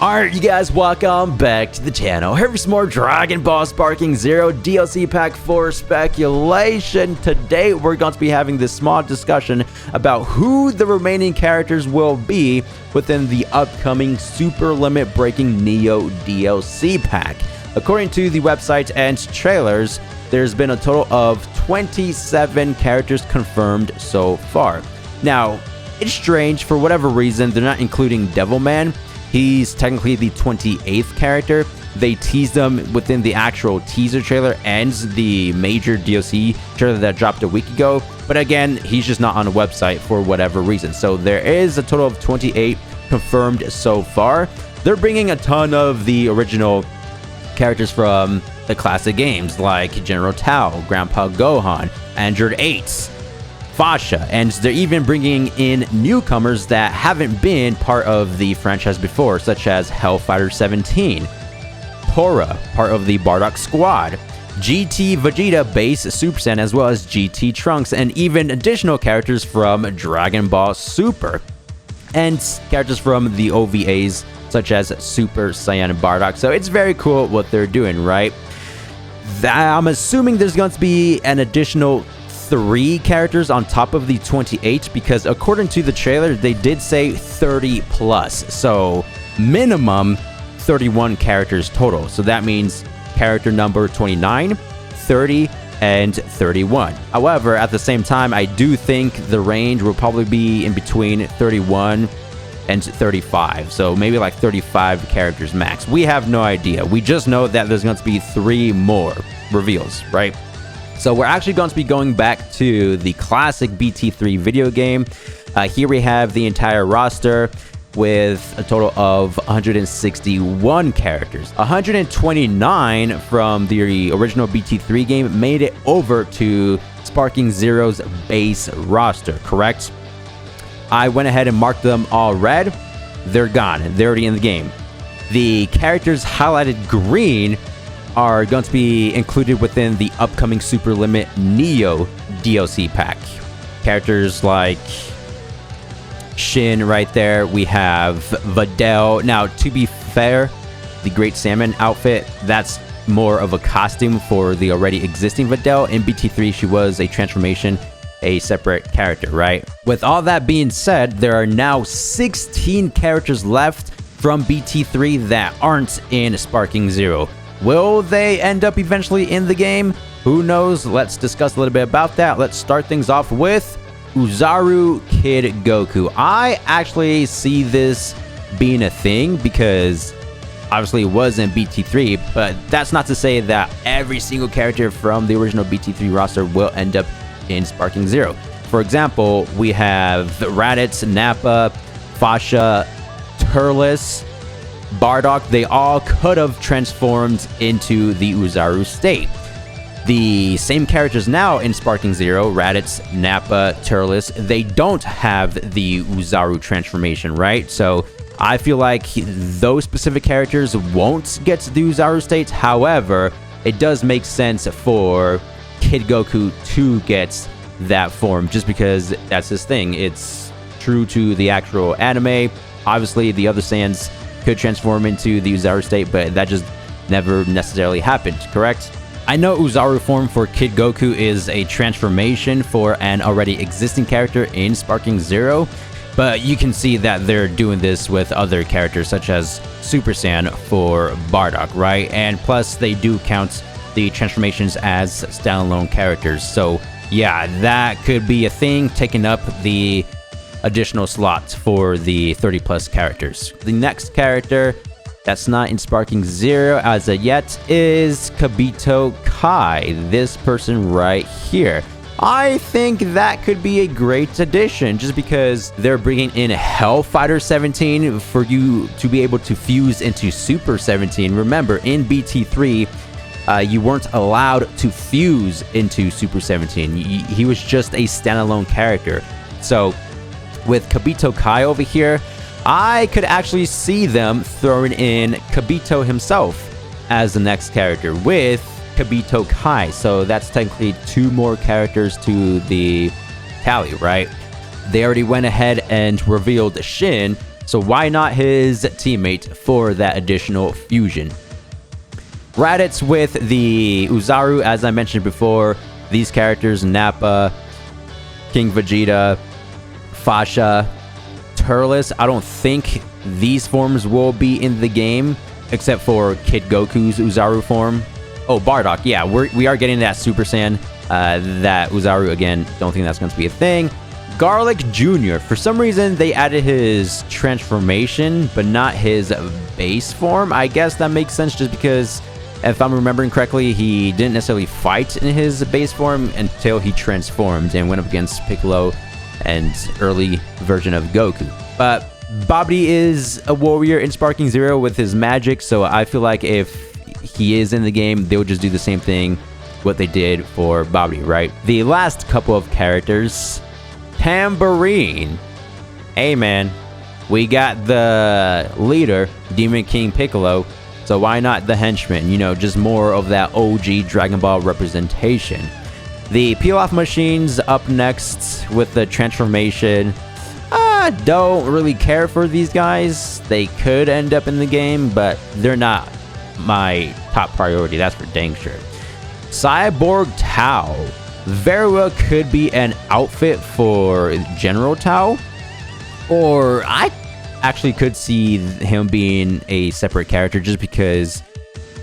Alright, you guys, welcome back to the channel. Here for some more Dragon Ball Sparking Zero DLC Pack 4 speculation. Today, we're going to be having this small discussion about who the remaining characters will be within the upcoming Super Limit Breaking Neo DLC Pack. According to the website and trailers, there's been a total of 27 characters confirmed so far. Now, it's strange, for whatever reason, they're not including Devilman. He's technically the 28th character. They teased him within the actual teaser trailer and the major DLC trailer that dropped a week ago. But again, he's just not on the website for whatever reason. So there is a total of 28 confirmed so far. They're bringing a ton of the original characters from the classic games like General Tao, Grandpa Gohan, Android 8, Fasha, and they're even bringing in newcomers that haven't been part of the franchise before, such as Hellfighter 17, Tora, part of the Bardock Squad, GT Vegeta base Super Saiyan, as well as GT Trunks, and even additional characters from Dragon Ball Super, and characters from the OVAs, such as Super Saiyan Bardock. So it's very cool what they're doing, right? I'm assuming there's going to be an additional 3 characters on top of the 28, because according to the trailer, they did say 30 plus. So minimum 31 characters total. So that means character number 29, 30, and 31. However, at the same time, I do think the range will probably be in between 31 and 35. So maybe like 35 characters max. We have no idea. We just know that there's going to be 3 more reveals, right? So we're actually going to be going back to the classic BT3 video game. Here we have the entire roster with a total of 161 characters. 129 from the original BT3 game made it over to Sparking Zero's base roster, correct? I went ahead and marked them all red. They're gone. They're already in the game. The characters highlighted green are going to be included within the upcoming Super Limit Neo DLC pack. Characters like Shin right there. We have Videl. Now, to be fair, the Great Salmon outfit, that's more of a costume for the already existing Videl. In BT3, she was a transformation, a separate character, right? With all that being said, there are now 16 characters left from BT3 that aren't in Sparking Zero. Will they end up eventually in the game? Who knows? Let's discuss a little bit about that. Let's start things off with Oozaru Kid Goku. I actually see this being a thing because obviously it was in BT3, but that's not to say that every single character from the original BT3 roster will end up in Sparking Zero. For example, we have Raditz, Nappa, Fasha, Turles, Bardock. They all could have transformed into the Oozaru state. The same characters now in Sparking Zero, Raditz, Nappa, Turles, they don't have the Oozaru transformation, right? So I feel like those specific characters won't get to the Oozaru state. However, it does make sense for Kid Goku to get that form, just because that's his thing. It's true to the actual anime. Obviously, the other Saiyans could transform into the Oozaru state, but that just never necessarily happened, correct? I know Oozaru form for Kid Goku is a transformation for an already existing character in Sparking Zero, but you can see that they're doing this with other characters such as Super Saiyan for Bardock, right? And plus, they do count the transformations as standalone characters. So yeah, that could be a thing, taking up the additional slots for the 30 plus characters. The next character that's not in Sparking Zero as of yet is Kibito Kai, this person right here. I think that could be a great addition, just because they're bringing in Hellfighter 17 for you to be able to fuse into Super 17. Remember, in BT3, you weren't allowed to fuse into Super 17. He was just a standalone character. So with Kibito Kai over here, I could actually see them throwing in Kibito himself as the next character with Kibito Kai. So that's technically 2 more characters to the tally, right? They already went ahead and revealed Shin, So why not his teammate for that additional fusion? Raditz with the Oozaru, as I mentioned before. These characters, Nappa, King Vegeta, Fasha, Turles. I don't think these forms will be in the game, except for Kid Goku's Oozaru form. Oh, Bardock. Yeah, we are getting that Super Saiyan. That Oozaru, again, don't think that's going to be a thing. Garlic Jr. For some reason, they added his transformation, but not his base form. I guess that makes sense just because, if I'm remembering correctly, he didn't necessarily fight in his base form until he transformed and went up against Piccolo and early version of Goku. But Babidi is a warrior in Sparking Zero with his magic, so I feel like if he is in the game, they'll just do the same thing what they did for Babidi, right? The last couple of characters, Tambourine. Hey man, we got the leader, Demon King Piccolo, so why not the henchman? You know, just more of that OG Dragon Ball representation. The peel-off machines up next with the transformation. Don't really care for these guys. They could end up in the game, but they're not my top priority, that's for dang sure. Cyborg Tao very well could be an outfit for General Tao, or I actually could see him being a separate character just because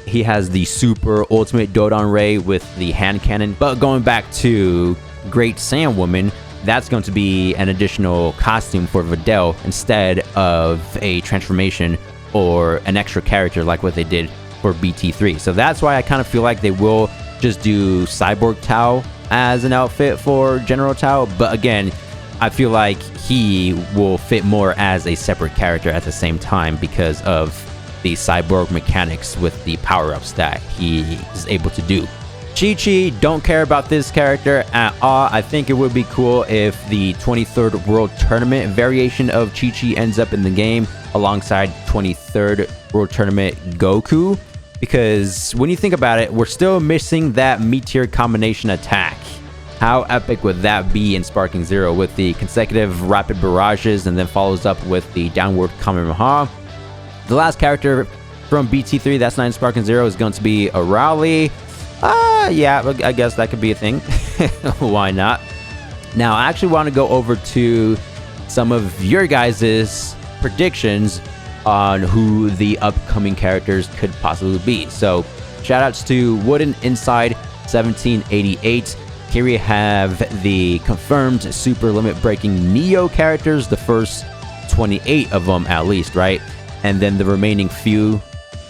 he has the super ultimate Dodon Ray with the hand cannon. But going back to Great Saiyan Woman, that's going to be an additional costume for Videl instead of a transformation or an extra character like what they did for BT3. So that's why I kind of feel like they will just do Cyborg Tao as an outfit for General Tao. But again, I feel like he will fit more as a separate character at the same time because of the cyborg mechanics with the power-ups that he is able to do. Chi-Chi, don't care about this character at all. I think it would be cool if the 23rd World Tournament variation of Chi-Chi ends up in the game alongside 23rd World Tournament Goku. Because when you think about it, we're still missing that Meteor combination attack. How epic would that be in Sparking Zero with the consecutive rapid barrages and then follows up with the downward Kamehameha? The last character from BT3 that's not in Sparking Zero is going to be Arale. Yeah, I guess that could be a thing. Why not? Now, I actually want to go over to some of your guys' predictions on who the upcoming characters could possibly be. So, shoutouts to Wooden Inside 1788. Here we have the confirmed super limit breaking Neo characters, the first 28 of them at least, right? And then the remaining few,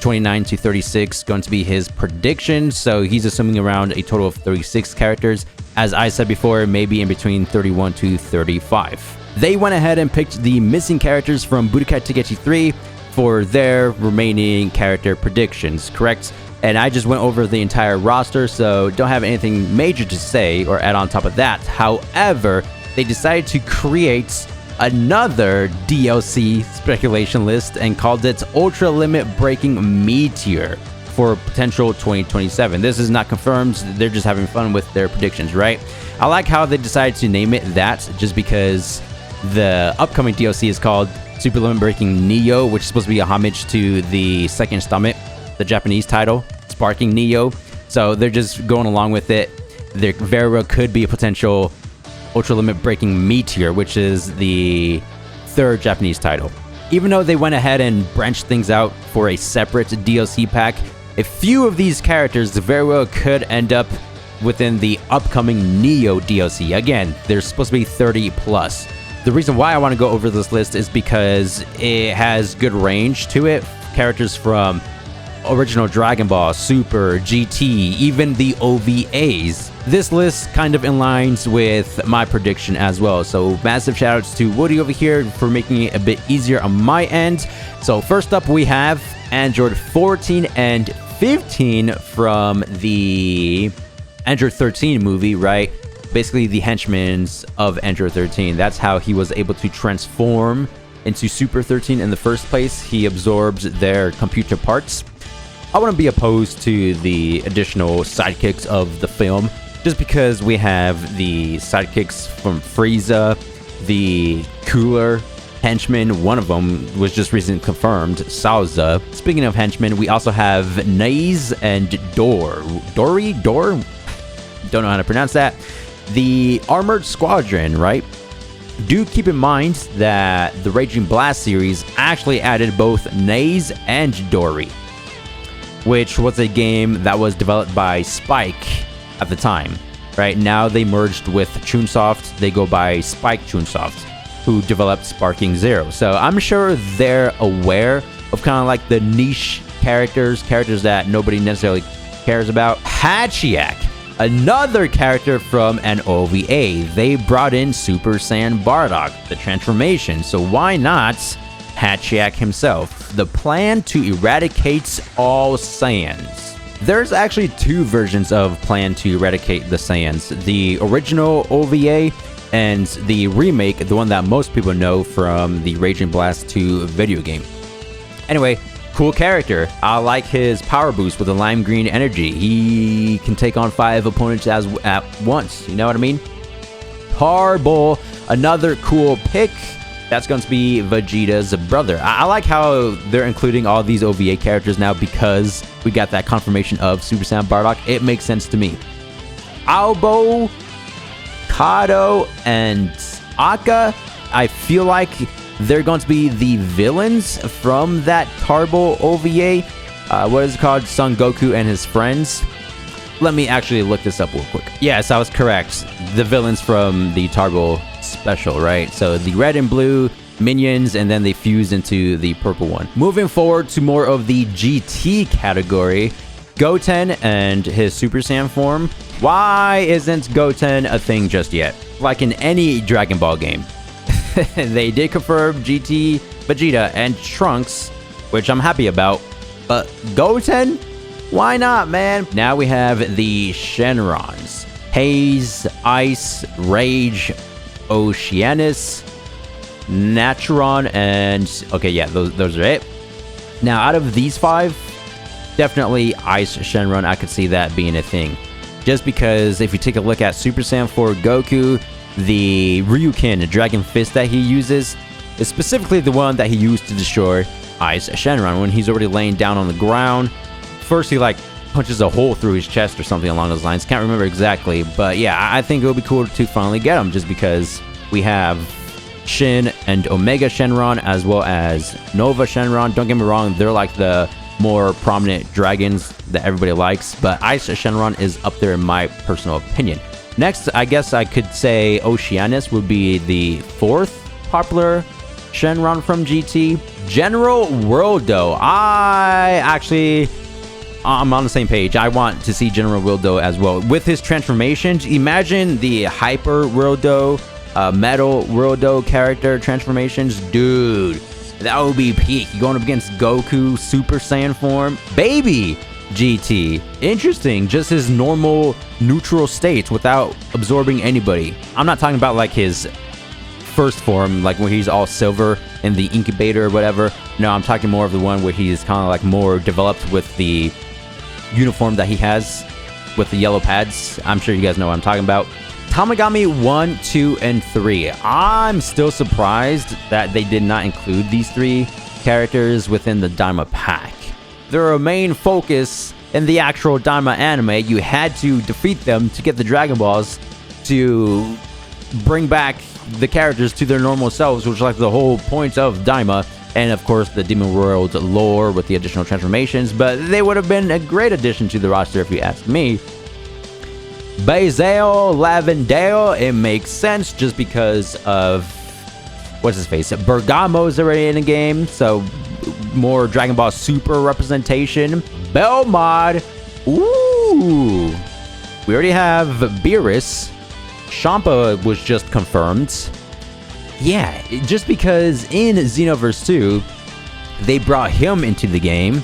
29 to 36, going to be his predictions. So he's assuming around a total of 36 characters. As I said before, maybe in between 31 to 35. They went ahead and picked the missing characters from Budokai Tenkaichi 3 for their remaining character predictions, correct? And I just went over the entire roster, so don't have anything major to say or add on top of that. However, they decided to create another DLC speculation list and called it Ultra Limit Breaking Meteor for potential 2027. This is not confirmed, they're just having fun with their predictions, right? I like how they decided to name it that just because the upcoming DLC is called Super Limit Breaking Neo, which is supposed to be a homage to the second installment, the Japanese title, Sparking Neo. So they're just going along with it. There very well could be a potential Ultra Limit Breaking Meteor, which is the third Japanese title. Even though they went ahead and branched things out for a separate DLC pack, a few of these characters very well could end up within the upcoming Neo DLC. Again, there's supposed to be 30 plus. The reason why I want to go over this list is because it has good range to it. Characters from original Dragon Ball, Super, GT, even the OVAs. This list kind of aligns with my prediction as well. So massive shoutouts to Woody over here for making it a bit easier on my end. So first up we have Android 14 and 15 from the Android 13 movie, right? Basically the henchmen of Android 13. That's how he was able to transform into Super 13 in the first place. He absorbs their computer parts. I wouldn't be opposed to the additional sidekicks of the film, just because we have the sidekicks from Frieza, the Cooler, henchmen. One of them was just recently confirmed, Salza. Speaking of henchmen, we also have Naze and Dor. Dor? Don't know how to pronounce that. The Armored Squadron, right? Do keep in mind that the Raging Blast series actually added both Naze and Dory, which was a game that was developed by Spike at the time. Right now they merged with Chunsoft. They go by Spike Chunsoft, who developed Sparking Zero. So I'm sure they're aware of kind of like the niche characters that nobody necessarily cares about. Hatchiyak, another character from an OVA. They brought in Super Saiyan Bardock, the transformation. So why not Hatchiyak himself? The plan to eradicate all Saiyans. There's actually two versions of Plan to Eradicate the Saiyans. The original OVA and the remake, the one that most people know from the Raging Blast 2 video game. Anyway, cool character. I like his power boost with the lime green energy. He can take on 5 opponents at once. You know what I mean? Tarble, another cool pick. That's going to be Vegeta's brother. I like how they're including all these OVA characters now because we got that confirmation of Super Saiyan Bardock. It makes sense to me. Albo, Kado, and Akka, I feel like they're going to be the villains from that Tarble OVA. What is it called? Son Goku and his friends. Let me actually look this up real quick. Yes, I was correct. The villains from the Tarble special, right? So the red and blue minions, and then they fuse into the purple one. Moving forward to more of the GT category, Goten and his Super Saiyan form. Why isn't Goten a thing just yet? Like in any Dragon Ball game. They did confirm GT, Vegeta, and Trunks, which I'm happy about. But Goten? Why not, man? Now we have the Shenrons. Haze, Ice, Rage, Oceanus, Naturon, and... okay, yeah, those are it. Now, out of these 5, definitely Ice Shenron, I could see that being a thing. Just because if you take a look at Super Saiyan 4 Goku, the Ryukin Dragon Fist that he uses is specifically the one that he used to destroy Ice Shenron when he's already laying down on the ground. First, he like punches a hole through his chest or something along those lines. Can't remember exactly, but yeah, I think it would be cool to finally get him just because we have Shin and Omega Shenron as well as Nova Shenron. Don't get me wrong, they're like the more prominent dragons that everybody likes, but Ice Shenron is up there in my personal opinion. Next, I guess I could say Oceanus would be the 4th popular Shenron from GT. General Worldo. I'm on the same page. I want to see General Worldo as well. With his transformations, imagine the Hyper Worldo, Metal Worldo character transformations. Dude, that would be peak. You're going up against Goku, Super Saiyan form. Baby GT. Interesting. Just his normal neutral states without absorbing anybody. I'm not talking about like his first form, like when he's all silver in the incubator or whatever. No, I'm talking more of the one where he's kind of like more developed with the uniform that he has with the yellow pads. I'm sure you guys know what I'm talking about. Tamagami 1, 2, and 3. I'm still surprised that they did not include these 3 characters within the Daima pack. Their main focus in the actual Daima anime, you had to defeat them to get the Dragon Balls to bring back the characters to their normal selves, which is like the whole point of Daima. And of course the Demon World lore with the additional transformations, but they would have been a great addition to the roster if you ask me. Bazel, Lavendale, it makes sense just because of, what's his face, Bergamo's already in the game, so more Dragon Ball Super representation. Belmod, ooh, we already have Beerus. Champa was just confirmed. Yeah, just because in Xenoverse 2, they brought him into the game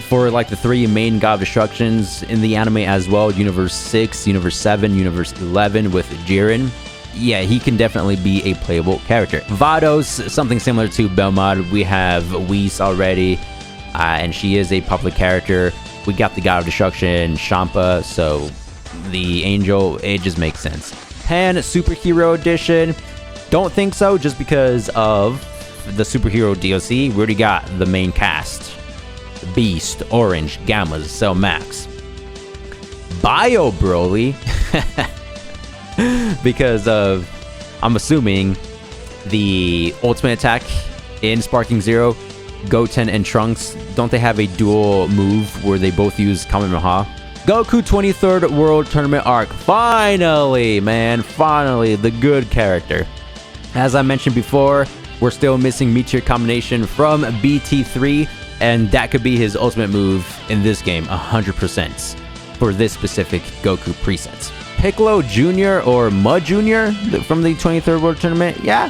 for like the 3 main God of Destructions in the anime as well. Universe 6, Universe 7, Universe 11 with Jiren. Yeah, he can definitely be a playable character. Vados, something similar to Belmod. We have Whis already, and she is a public character. We got the God of Destruction, Champa, so the Angel, it just makes sense. Pan Superhero Edition. Don't think so, just because of the superhero DLC, we already got the main cast. Beast, Orange, Gamma, Cell Max. Bio Broly. Because of, I'm assuming, the ultimate attack in Sparking Zero, Goten and Trunks, don't they have a dual move where they both use Kamehameha? Goku 23rd World Tournament Arc. Finally, man. Finally, the good character. As I mentioned before, we're still missing Meteor Combination from BT3, and that could be his ultimate move in this game, 100%, for this specific Goku preset. Piccolo Jr. or Mud Jr. from the 23rd World Tournament, yeah.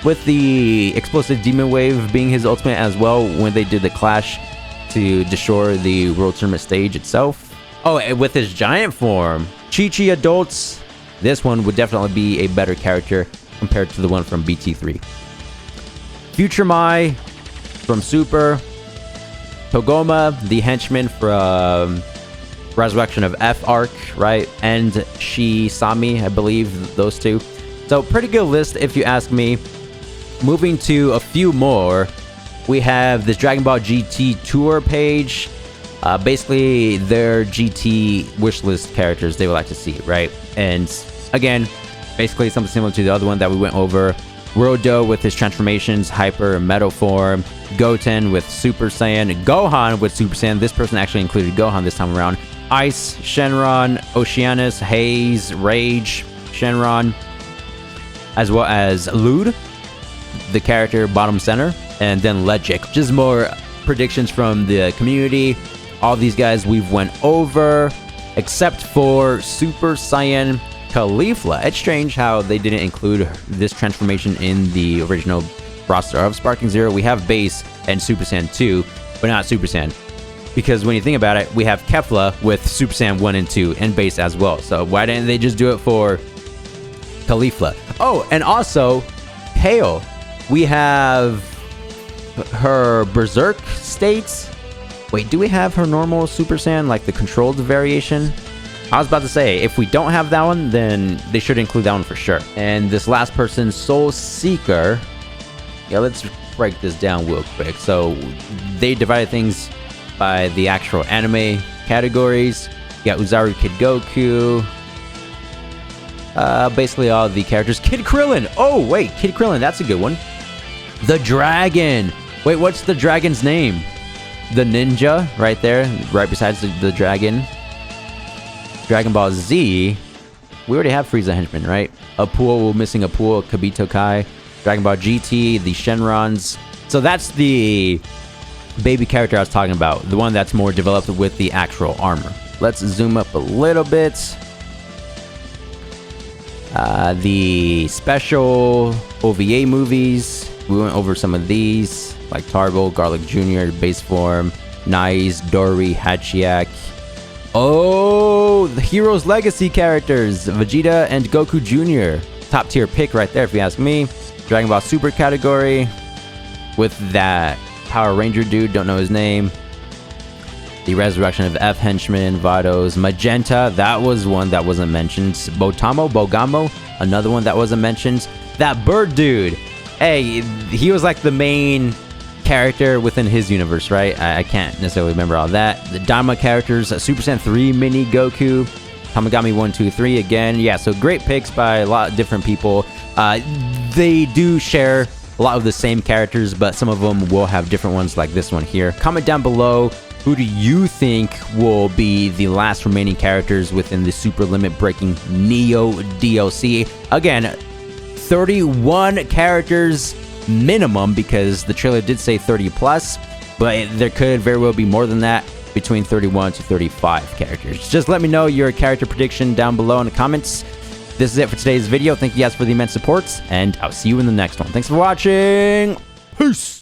With the Explosive Demon Wave being his ultimate as well when they did the clash to destroy the World Tournament stage itself. Oh, and with his giant form, Chi-Chi Adults, this one would definitely be a better character compared to the one from BT3. Future Mai from Super. Togoma, the henchman from Resurrection of F arc, right? And Shisami, I believe, those two. So pretty good list if you ask me. Moving to a few more, we have this Dragon Ball GT tour page. Basically, their GT wishlist characters they would like to see, right? And again, basically something similar to the other one that we went over. Rodo with his transformations, Hyper, Metal Form. Goten with Super Saiyan. Gohan with Super Saiyan. This person actually included Gohan this time around. Ice, Shenron, Oceanus, Haze, Rage, Shenron, as well as Lude, the character bottom center, and then Legic. Just more predictions from the community. All these guys we've went over, except for Super Saiyan Caulifla. It's strange how they didn't include this transformation in the original roster of Sparking Zero. We have Base and Super Saiyan 2, but not Super Saiyan. Because when you think about it, we have Kefla with Super Saiyan 1 and 2 and Base as well. So why didn't they just do it for Caulifla? Oh, and also, Pale. We have her Berserk states. Wait, do we have her normal Super Saiyan, like the controlled variation? I was about to say, if we don't have that one, then they should include that one for sure. And this last person, Soul Seeker. Yeah, let's break this down real quick. So they divided things by the actual anime categories. You got Uzaru Kid Goku. Basically all the characters. Kid Krillin! Oh, wait, Kid Krillin, that's a good one. The Dragon! Wait, what's the dragon's name? The ninja, right there, right besides the dragon. Dragon Ball Z. We already have Frieza Henchman, right? Apuo, we're missing Apuo, Kabito Kai. Dragon Ball GT, the Shenrons. So that's the baby character I was talking about. The one that's more developed with the actual armor. Let's zoom up a little bit. The special OVA movies. We went over some of these, like Tarbo, Garlic Jr., Base Form, Nice, Dory, Hachiak. Oh, the Hero's Legacy characters, Vegeta and Goku Jr. Top tier pick right there, if you ask me. Dragon Ball Super category with that Power Ranger dude, don't know his name. The Resurrection of F Henchman, Vados, Magenta, that was one that wasn't mentioned. Bogamo, another one that wasn't mentioned. That bird dude, hey, he was like the main character within his universe, right? I can't necessarily remember all that. The Dama characters, Super Saiyan 3 Mini Goku, Tamagami 1, 2, 3 again. Yeah, so great picks by a lot of different people. They do share a lot of the same characters, but some of them will have different ones like this one here. Comment down below, who do you think will be the last remaining characters within the Super Limit Breaking Neo DLC? Again, 31 characters minimum, because the trailer did say 30 plus, but there could very well be more than that, between 31 to 35 characters. Just let me know your character prediction down below in the comments. This is it for today's video. Thank you guys for the immense support, and I'll see you in the next one. Thanks for watching. Peace!